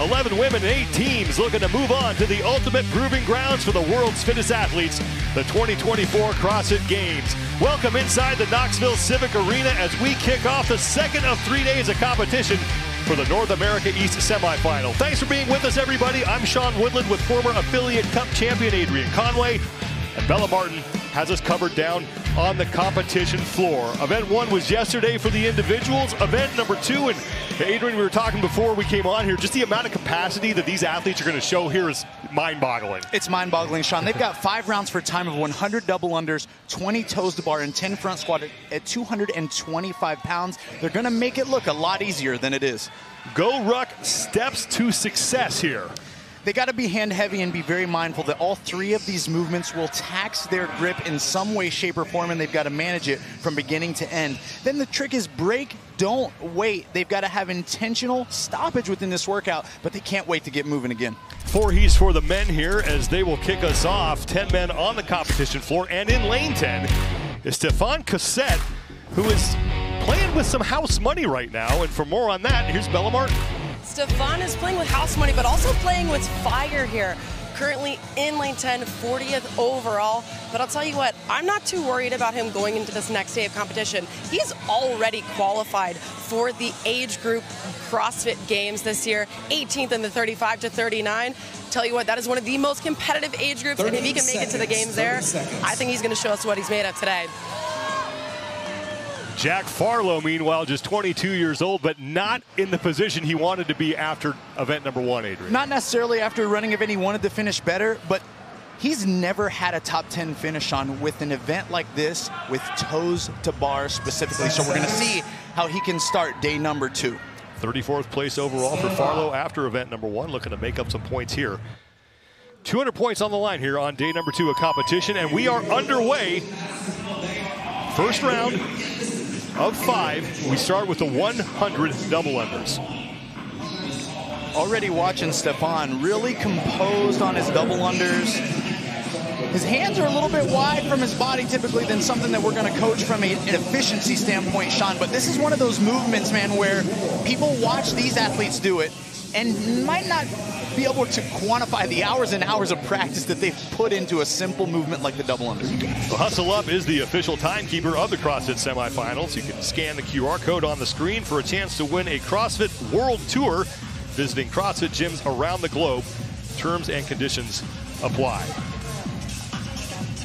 11 women and 8 teams looking to move on to the ultimate proving grounds for the world's fittest athletes, the 2024 CrossFit Games. Welcome inside the Knoxville Civic Arena as we kick off the second of 3 days of competition for the North America East semifinal. Thanks for being with us, everybody. I'm Sean Woodland with former affiliate cup champion Adrian Conway, and Bella Martin has us covered down on the competition floor. Event 1 was yesterday for the individuals. Event number 2, and Adrian, we were talking before we came on here, just the amount of capacity that these athletes are going to show here is mind-boggling. It's mind-boggling, Sean. They've got 5 rounds for a time of 100 double unders, 20 toes to bar, and 10 front squat at 225 pounds. They're going to make it look a lot easier than it is. Go Ruck steps to success here. They got to be hand heavy and be very mindful that all 3 of these movements will tax their grip in some way, shape, or form, and they've got to manage it from beginning to end. Then the trick is break, don't wait. They've got to have intentional stoppage within this workout, but they can't wait to get moving again. 4 heats for the men here as they will kick us off. 10 men on the competition floor, and in lane 10 is Stefan Cassette, who is playing with some house money right now. And for more on that, here's Bella Martin. Stefan is playing with house money, but also playing with fire here. Currently in lane 10, 40th overall. But I'll tell you what, I'm not too worried about him going into this next day of competition. He's already qualified for the age group CrossFit Games this year, 18th in the 35 to 39. Tell you what, that is one of the most competitive age groups, and if he can make it to the games there, I think he's going to show us what he's made of today. Jack Farlow, meanwhile, just 22 years old, but not in the position he wanted to be after event number 1, Adrian. Not necessarily after running event he wanted to finish better, but he's never had a top 10 finish on with an event like this with toes to bar specifically. So we're going to see how he can start day number 2. 34th place overall for Farlow after event number 1, looking to make up some points here. 200 points on the line here on day number 2 of competition, and we are underway. First round of 5, we start with the 100 double unders. Already watching Stefan really composed on his double unders. His hands are a little bit wide from his body typically than something that we're going to coach from an efficiency standpoint, Sean. But this is one of those movements, man, where people watch these athletes do it and might not be able to quantify the hours and hours of practice that they've put into a simple movement like the double under. Well, Hustle Up is the official timekeeper of the CrossFit semifinals. You can scan the QR code on the screen for a chance to win a CrossFit World Tour, visiting CrossFit gyms around the globe. Terms and conditions apply.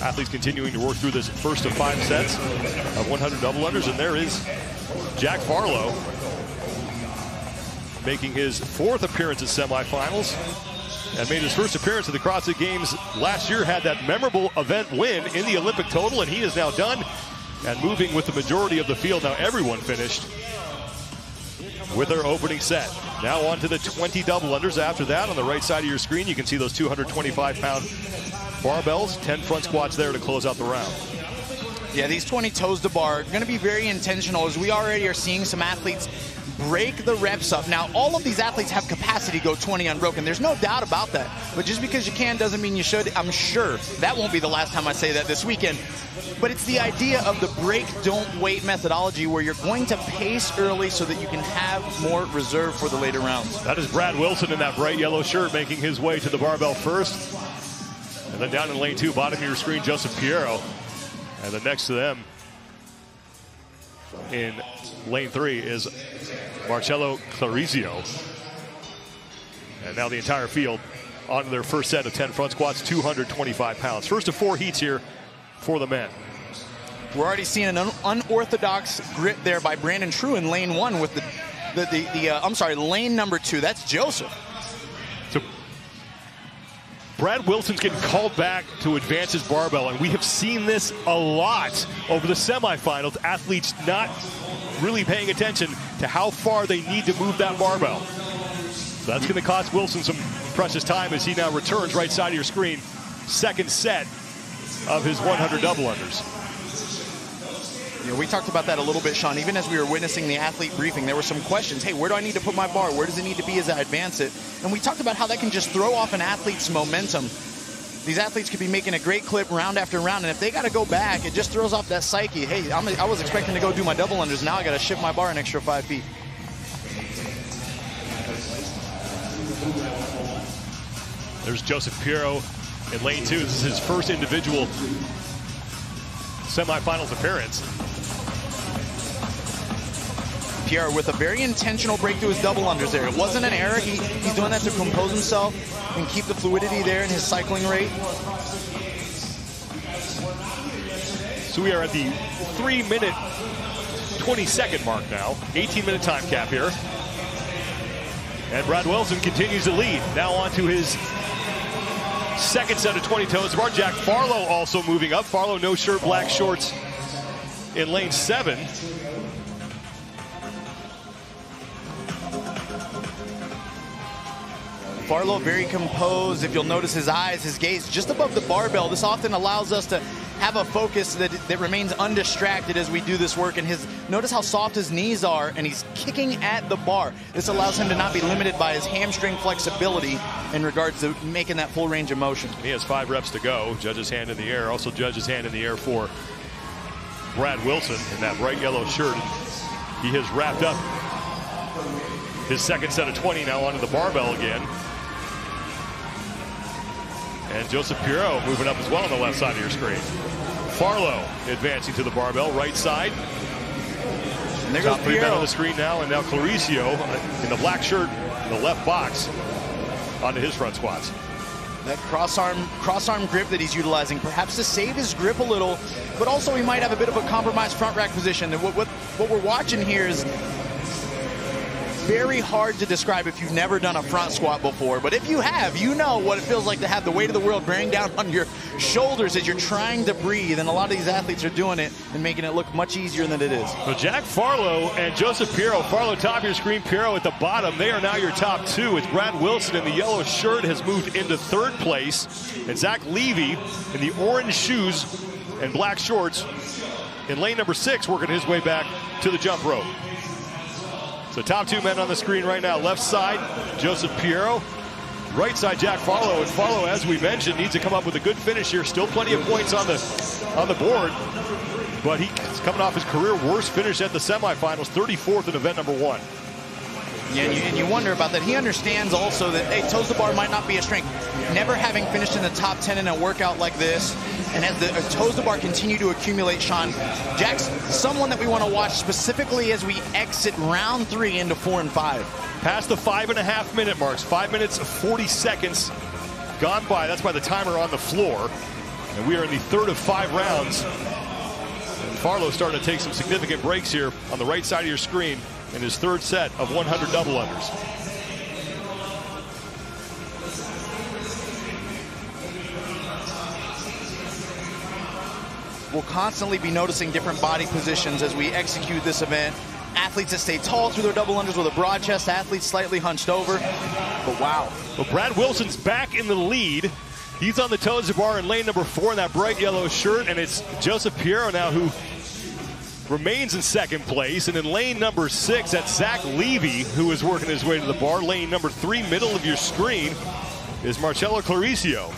Athletes continuing to work through this first of 5 sets of 100 double unders, and there is Jack Farlow, making his 4th appearance at semifinals and made his first appearance at the CrossFit Games last year, had that memorable event win in the Olympic total, and he is now done and moving with the majority of the field. Now everyone finished with their opening set. Now on to the 20 double unders. After that, on the right side of your screen, you can see those 225-pound barbells, 10 front squats there to close out the round. Yeah, these 20 toes to bar are going to be very intentional, as we already are seeing some athletes break the reps up. Now, all of these athletes have capacity to go 20 unbroken. There's no doubt about that. But just because you can doesn't mean you should. I'm sure that won't be the last time I say that this weekend. But it's the idea of the break, don't wait methodology, where you're going to pace early so that you can have more reserve for the later rounds. That is Brad Wilson in that bright yellow shirt making his way to the barbell first. And then down in lane 2, bottom of your screen, Joseph Piero. And then next to them in lane 3 is Marcello Clarizio. And now the entire field on to their first set of 10 front squats, 225 pounds. First of 4 heats here for the men. We're already seeing an unorthodox grip there by Brandon True in lane 1 with lane number 2. That's Joseph. So Brad Wilson's getting called back to advance his barbell, and we have seen this a lot over the semifinals. Athletes not really paying attention to how far they need to move that barbell. So that's going to cost Wilson some precious time as he now returns, right side of your screen, second set of his 100 double unders. You know, we talked about that a little bit, Sean. Even as we were witnessing the athlete briefing, there were some questions. Hey, where do I need to put my bar? Where does it need to be as I advance it? And we talked about how that can just throw off an athlete's momentum. These athletes could be making a great clip round after round, and if they got to go back, it just throws off that psyche. Hey, I was expecting to go do my double unders. Now I got to shift my bar an extra 5 feet. There's Joseph Piero in lane 2. This is his first individual semifinals appearance. Pierre with a very intentional break through his double unders there. It wasn't an error. He's doing that to compose himself and keep the fluidity there in his cycling rate. So we are at the 3-minute 20-second mark now. 18-minute time cap here. And Brad Wilson continues to lead. Now on to his second set of 20 toes bar. Jack Farlow also moving up. Farlow no shirt, black shorts in lane 7. Farlow very composed. If you'll notice his eyes, his gaze just above the barbell. This often allows us to have a focus that remains undistracted as we do this work. And notice how soft his knees are, and he's kicking at the bar. This allows him to not be limited by his hamstring flexibility in regards to making that full range of motion. He has 5 reps to go. Judge's hand in the air. Also judge's hand in the air for Brad Wilson in that bright yellow shirt. He has wrapped up his second set of 20, now onto the barbell again. And Joseph Piero moving up as well on the left side of your screen. Farlow advancing to the barbell, right side. And there Top goes 3 men Piero on the screen now, and now Claricio in the black shirt, in the left box, onto his front squats. That cross arm grip that he's utilizing, perhaps to save his grip a little, but also he might have a bit of a compromised front rack position. And what we're watching here is very hard to describe if you've never done a front squat before, but if you have, you know what it feels like to have the weight of the world bearing down on your shoulders as you're trying to breathe, and a lot of these athletes are doing it and making it look much easier than it is. So Jack Farlow and Joseph Piero. Farlow top of your screen, Piero at the bottom. They are now your top 2, with Brad Wilson in the yellow shirt has moved into 3rd place, and Zach Levy in the orange shoes and black shorts in lane number 6, working his way back to the jump rope. So top 2 men on the screen right now. Left side, Joseph Piero. Right side, Jack Farlow. And Farlow, as we mentioned, needs to come up with a good finish here. Still plenty of points on the board. But he's coming off his career worst finish at the semifinals, 34th in event number 1. Yeah, and you wonder about that. He understands also that, hey, toes to bar might not be a strength. Never having finished in the top 10 in a workout like this, and as the toes to bar continue to accumulate, Sean, Jack's someone that we want to watch specifically as we exit round 3 into 4 and 5. Past the 5.5 minute marks, 5 minutes 40 seconds gone by. That's by the timer on the floor. And we are in the 3rd of 5 rounds. And Farlow starting to take some significant breaks here on the right side of your screen in his 3rd set of 100 double unders. We'll constantly be noticing different body positions as we execute this event. Athletes that stay tall through their double unders with a broad chest, athletes slightly hunched over. But wow. Well, Brad Wilson's back in the lead. He's on the toes to bar in lane number 4 in that bright yellow shirt, and it's Joseph Piero now who remains in 2nd place. And in lane number 6, that's Zach Levy, who is working his way to the bar. Lane number 3, middle of your screen, is Marcello Claricio,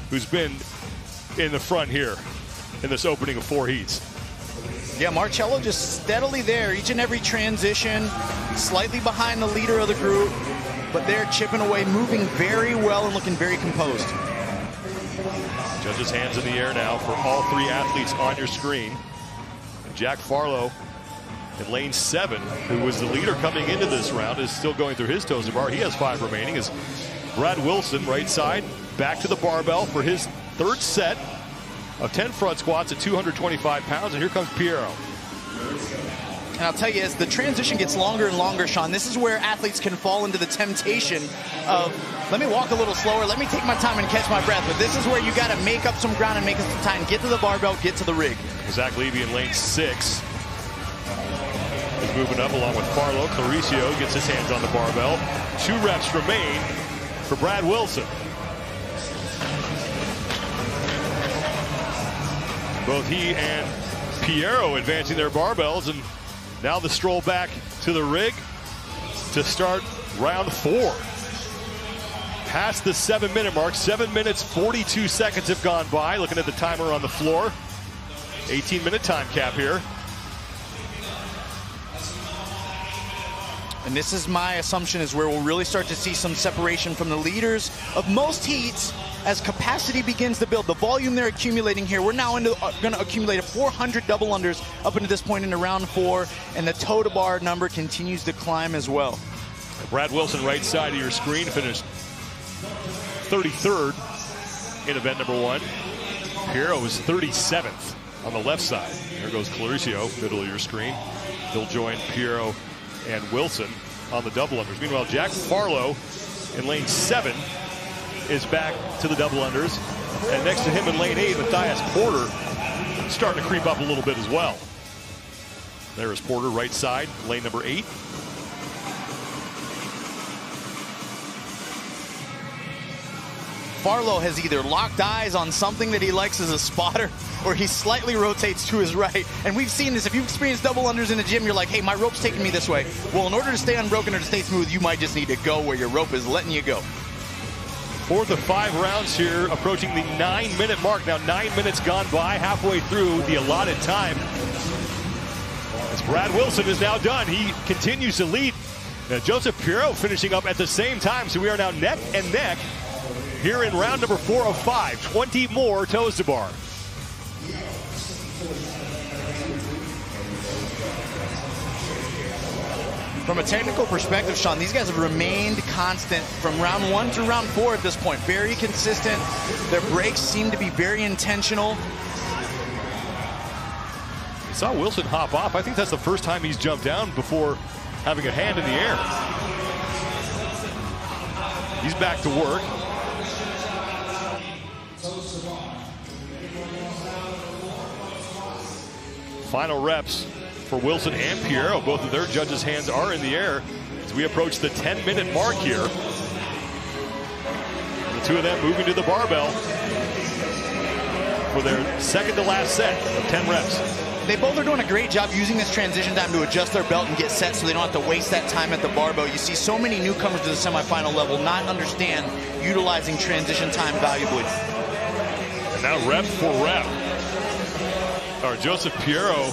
who's been in the front here in this opening of 4 heats. Yeah, Marcello just steadily there, each and every transition, slightly behind the leader of the group, but they're chipping away, moving very well and looking very composed. Judges' hands in the air now for all 3 athletes on your screen. Jack Farlow in lane 7, who was the leader coming into this round, is still going through his toes to bar. He has 5 remaining. Is Brad Wilson, right side, back to the barbell for his 3rd set of 10 front squats at 225 pounds. And here comes Piero. And I'll tell you, as the transition gets longer and longer, Sean, this is where athletes can fall into the temptation of, let me walk a little slower, let me take my time and catch my breath. But this is where you got to make up some ground and make up some time. Get to the barbell, get to the rig. Zach Levy in lane 6 is moving up along with Farlow. Claricio gets his hands on the barbell. 2 reps remain for Brad Wilson. Both he and Piero advancing their barbells, and now the stroll back to the rig to start round 4. Past the 7-minute mark, 7 minutes 42 seconds have gone by. Looking at the timer on the floor, 18-minute time cap here. And this is my assumption, is where we'll really start to see some separation from the leaders of most heats as capacity begins to build. The volume they're accumulating here, we're now going to accumulate 400 double unders up into this point into round 4, and the toe to bar number continues to climb as well. Brad Wilson, right side of your screen, finished 33rd in event number 1. Piero was 37th on the left side. There goes Claricio, middle of your screen. He'll join Piero and Wilson on the double unders. Meanwhile, Jack Farlow in lane 7 is back to the double unders. And next to him in lane 8, Matthias Porter starting to creep up a little bit as well. There is Porter, right side, lane number 8. Farlow has either locked eyes on something that he likes as a spotter, or he slightly rotates to his right. And we've seen this. If you've experienced double unders in the gym, you're like, hey, my rope's taking me this way. Well, in order to stay unbroken or to stay smooth, you might just need to go where your rope is letting you go. 4th of 5 rounds here, approaching the 9-minute mark. Now 9 minutes gone by, halfway through the allotted time. As Brad Wilson is now done, he continues to lead. Now Joseph Piero finishing up at the same time, so we are now neck and neck here in round number 4 of 5. 20 more toes to bar. From a technical perspective, Sean, these guys have remained constant from round 1 to round 4 at this point. Very consistent. Their breaks seem to be very intentional. You saw Wilson hop off. I think that's the first time he's jumped down before having a hand in the air. He's back to work. Final reps for Wilson and Piero. Both of their judges' hands are in the air as we approach the 10-minute mark here. The two of them moving to the barbell for their second to last set of 10 reps. They both are doing a great job using this transition time to adjust their belt and get set so they don't have to waste that time at the barbell. You see so many newcomers to the semifinal level not understand utilizing transition time valuably. And now rep for rep are Joseph Piero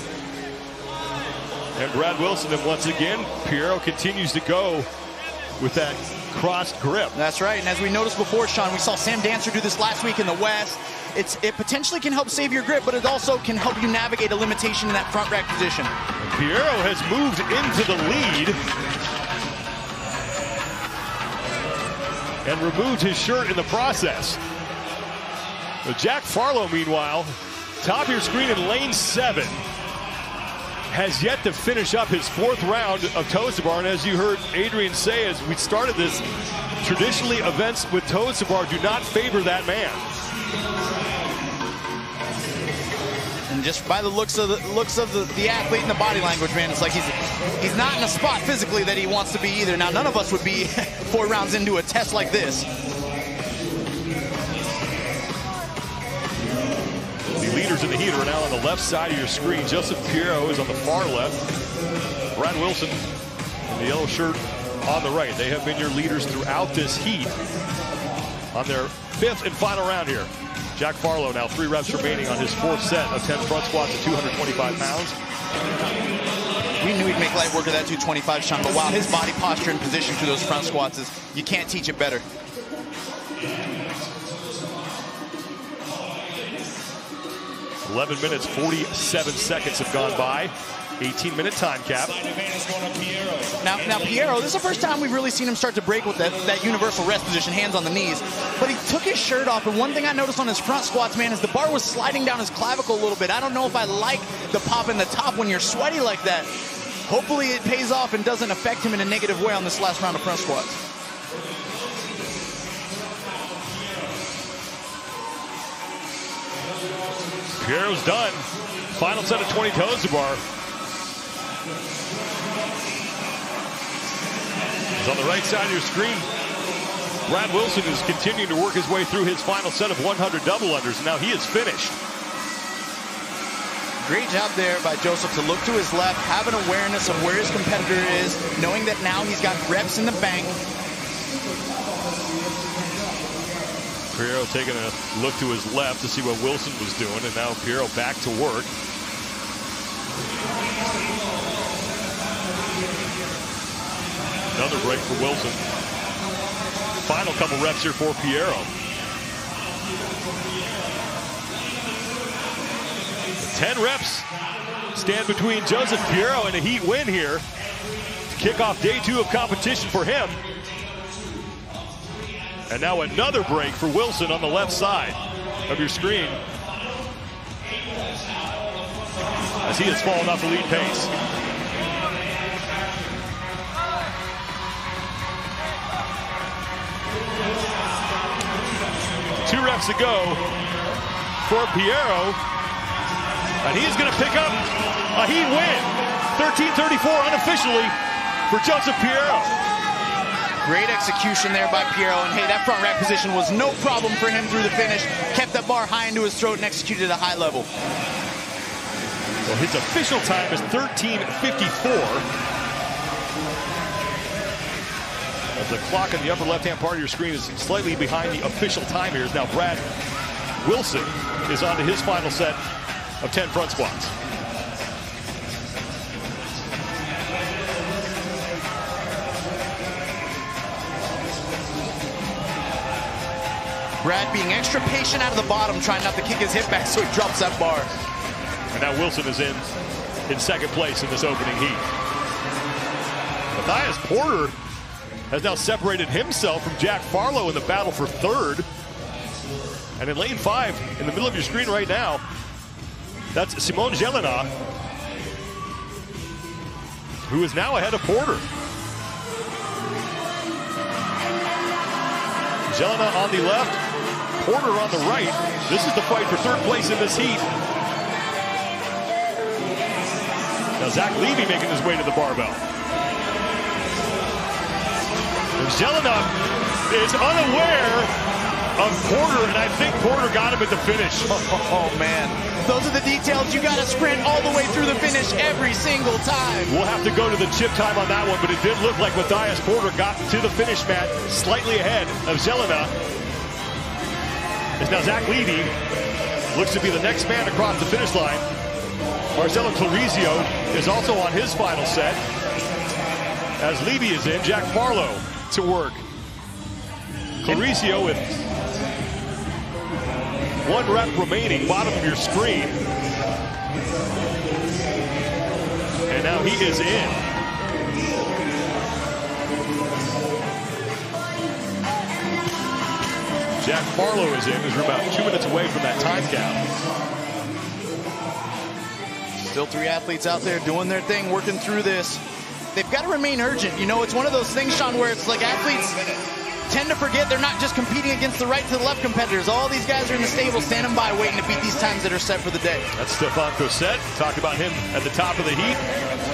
and Brad Wilson. And once again, Piero continues to go with that crossed grip. That's right. And as we noticed before, Sean, we saw Sam Dancer do this last week in the West. It potentially can help save your grip, but it also can help you navigate a limitation in that front rack position. And Piero has moved into the lead and removed his shirt in the process. Jack Farlow, meanwhile, top of your screen in lane 7, has yet to finish up his 4th round of toes to bar. And as you heard Adrian say as we started this, traditionally events with toes to bar do not favor that man. And just by the looks of the athlete and the body language, man, it's like he's not in a spot physically that he wants to be either. Now, none of us would be 4 rounds into a test like this. The leaders in the heat are now on the left side of your screen. Joseph Piero is on the far left. Brad Wilson in the yellow shirt on the right. They have been your leaders throughout this heat on their 5th and final round here. Jack Farlow now 3 reps remaining on his 4th set of 10 front squats at 225 pounds. We knew he'd make light work of that 225, Sean, but wow, his body posture and position for those front squats is, you can't teach it better. $11 minutes, 47 seconds have gone by. 18-minute time cap. Now Piero, this is the first time we've really seen him start to break with that universal rest position, hands on the knees. But he took his shirt off, and one thing I noticed on his front squats, man, is the bar was sliding down his clavicle a little bit. I don't know if I like the pop in the top when you're sweaty like that. Hopefully it pays off and doesn't affect him in a negative way on this last round of front squats. Piero's done. Final set of 20 toes to bar. He's on the right side of your screen. Brad Wilson is continuing to work his way through his final set of 100 double unders. Now he is finished. Great job there by Joseph to look to his left, have an awareness of where his competitor is, knowing that now he's got reps in the bank. Piero taking a look to his left to see what Wilson was doing, and now Piero back to work. Another break for Wilson. Final couple reps here for Piero. 10 reps stand between Joseph Piero and a heat win here to kick off day 2 of competition for him. And now another break for Wilson on the left side of your screen, as he has fallen off the lead pace. Two reps to go for Piero, and he's going to pick up a heat win. 13:34 unofficially for Joseph Piero. Great execution there by Piero, and hey, that front rack position was no problem for him through the finish. Kept that bar high into his throat and executed at a high level. Well, his official time is 13:54. As the clock in the upper left-hand part of your screen is slightly behind the official time here. Now Brad Wilson is on to his final set of 10 front squats. Brad being extra patient out of the bottom, trying not to kick his hip back so he drops that bar. And now Wilson is in second place in this opening heat. Matthias Porter has now separated himself from Jack Farlow in the battle for third. And in lane 5, in the middle of your screen right now, that's Simon Jelena, who is now ahead of Porter. Jelena on the left, Porter on the right. This is the fight for third place in this heat. Now Zach Levy making his way to the barbell. And Jelena is unaware of Porter, and I think Porter got him at the finish. Oh man, those are the details. You got to sprint all the way through the finish every single time. We'll have to go to the chip time on that one, but it did look like Matthias Porter got to the finish mat slightly ahead of Jelena. As now Zach Levy looks to be the next man across the finish line. Marcelo Clarizio is also on his final set. As Levy is in, Jack Farlow to work. Clarizio with 1 rep remaining, bottom of your screen. And now he is in. Jack Farlow is in, as we're about 2 minutes away from that time cap. Still 3 athletes out there doing their thing, working through this. They've got to remain urgent. You know, it's one of those things, Sean, where it's like athletes tend to forget they're not just competing against the right to the left competitors. All these guys are in the stable standing by waiting to beat these times that are set for the day. That's Stefan Cosette. Talk about him at the top of the heat.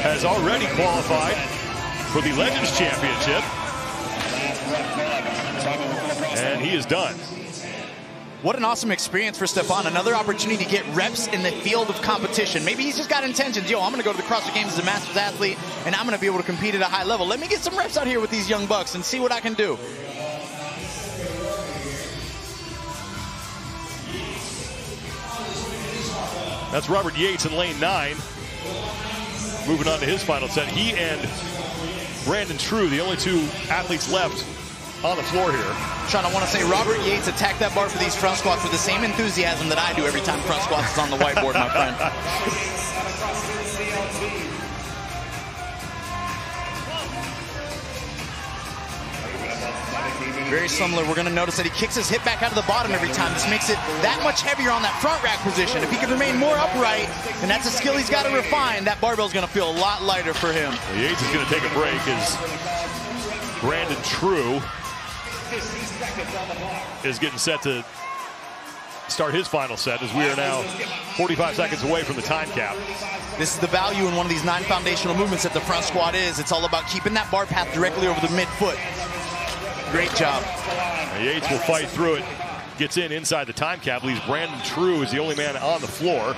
Has already qualified for the Legends Championship. And he is done. What an awesome experience for Stefan. Another opportunity to get reps in the field of competition. Maybe he's just got intentions. Yo, I'm going to go to the CrossFit Games as a Masters athlete, and I'm going to be able to compete at a high level. Let me get some reps out here with these young bucks and see what I can do. That's Robert Yates in lane 9. Moving on to his final set. He and Brandon True, the only 2 athletes left on the floor here. Sean, I want to say Robert Yates attacked that bar for these front squats with the same enthusiasm that I do every time front squats is on the whiteboard, my friend. Very similar. We're going to notice that he kicks his hip back out of the bottom every time. This makes it that much heavier on that front rack position. If he can remain more upright, and that's a skill he's got to refine, that barbell's going to feel a lot lighter for him. Well, Yates is going to take a break as Brandon True is getting set to start his final set, as we are now 45 seconds away from the time cap. This is the value in one of these 9 foundational movements that the front squat is. It's all about keeping that bar path directly over the midfoot. Great job. Now Yates will fight through it. Gets in inside the time cap. Leaves Brandon True as the only man on the floor.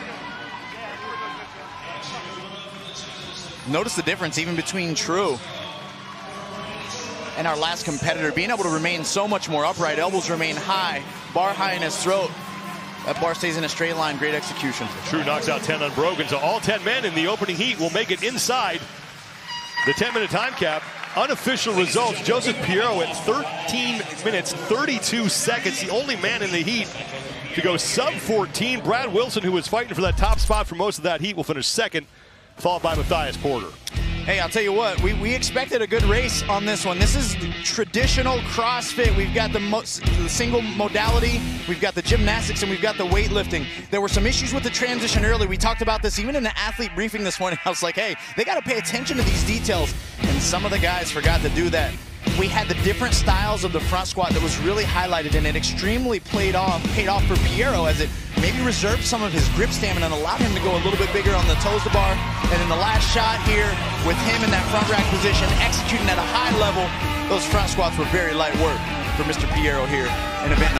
Notice the difference even between True and our last competitor, being able to remain so much more upright. Elbows remain high, bar high in his throat. That bar stays in a straight line. Great execution. True knocks out 10 unbroken, so all 10 men in the opening heat will make it inside the 10-minute time cap unofficial results, Joseph Piero at 13 minutes, 32 seconds, the only man in the heat to go sub-14. Brad Wilson, who was fighting for that top spot for most of that heat, will finish second, followed by Matthias Porter. Hey, I'll tell you what, we expected a good race on this one. This is traditional CrossFit. We've got the single modality, we've got the gymnastics, and we've got the weightlifting. There were some issues with the transition early. We talked about this even in the athlete briefing this morning. I was like, hey, they got to pay attention to these details, and some of the guys forgot to do that. We had the different styles of the front squat that was really highlighted, and it extremely paid off for Piero, as it maybe reserved some of his grip stamina and allowed him to go a little bit bigger on the toes to bar. And in the last shot here, with him in that front rack position, executing at a high level, those front squats were very light work for Mr. Piero here in event